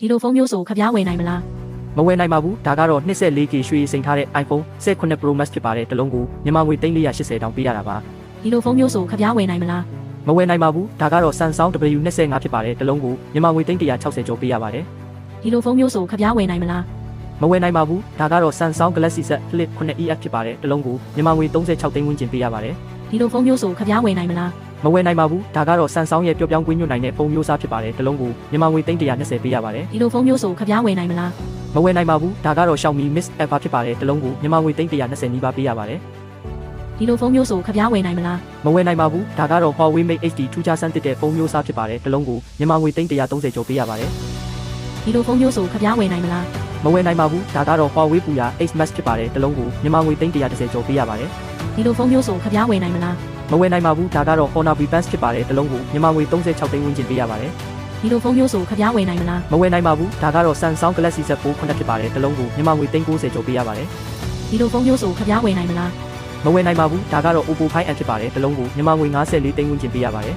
ဒီလိုဖုန်းမျိုးဆိုခပြားဝယ်နိုင်မလား မဝယ်နိုင်ပါဘူးဒါကတော့ 24K ရွှေစိန်ထားတဲ့ iPhone 18 Pro Max ဖြစ်ပါတယ်တစ်လုံးကိုမြန်မာငွေ380တောင်ပေးရတာပါ ဒီလိုဖုန်းမျိုးဆိုခပြားဝယ်နိုင်မလား မဝယ်နိုင်ပါဘူးဒါကတော့ Samsung W25 ဖြစ်ပါတယ်တစ်လုံးကိုမြန်မာငွေ360ကျော်ပေးရပါတယ် ဒီလိုဖုန်းမျိုးဆိုခပြားဝယ်နိုင်မလား မဝယ်နိုင်ပါဘူးဒါကတော့ Samsung Galaxy Z Flip 9EF ဖြစ်ပါတယ်တစ်လုံးကိုမြန်မာငွေ36သိန်းဝန်းကျင်ပေးရပါတယ် ဒီလိုဖုန်းမျိုးဆိုခပြားဝယ်နိုင်မလား မဝယ်နိုင်ပါဘူးဒါကတော့ Samsung ရဲ့ပျော့ပြောင်းကွင်းညွှန်နိုင်တဲ့ဖုန်းမျိုးစားဖြစ်ပါတယ်တစ်လုံးကိုမြန်မာငွေ320ပေးရပါတယ် ဒီလိုဖုန်းမျိုးဆိုခပြားဝယ်နိုင်မလား မဝယ်နိုင်ပါဘူးဒါကတော့ Xiaomi Mix Alpha ဖြစ်ပါတယ်တစ်လုံးကိုမြန်မာငွေ320နီးပါးပေးရပါတယ် ဒီလိုဖုန်းမျိုးဆိုခပြားဝယ်နိုင်မလား မဝယ်နိုင်ပါဘူးဒါကတော့ Huawei Mate HD ထူးခြားဆန်းသစ်တဲ့ဖုန်းမျိုးစားဖြစ်ပါတယ်တစ်လုံးကိုမြန်မာငွေ330ကျော်ပေးရပါတယ် ဒီလိုဖုန်းမျိုးဆိုခပြားဝယ်နိုင်မလား မဝယ်နိုင်ပါဘူးဒါကတော့ Huawei Puya X Max ဖြစ်ပါတယ်တစ်လုံးကိုမြန်မာငွေ330ကျော်ပေးရပါတယ် ဒီလိုဖုန်းမျိုးဆိုခပြားဝယ်နိုင်မလား မဝယ်နိုင်ပါဘူးဒါကတော့ Honor V Buds ဖြစ်ပါတယ်တစ်လုံးကိုမြန်မာငွေ36သိန်းဝန်းကျင်ပေးရပါတယ် ဒီလိုဖုန်းမျိုးဆိုခပြားဝယ်နိုင်မလား မဝယ်နိုင်ပါဘူးဒါကတော့ Samsung Galaxy Z Fold 9ဖြစ်ပါတယ်တစ်လုံးကိုမြန်မာငွေ390ကျော်ပေးရပါတယ် ဒီလိုဖုန်းမျိုးဆိုခပြားဝယ်နိုင်မလား မဝယ်နိုင်ပါဘူးဒါကတော့ Oppo Find N ဖြစ်ပါတယ်တစ်လုံးကိုမြန်မာငွေ54သိန်းဝန်းကျင်ပေးရပါတယ်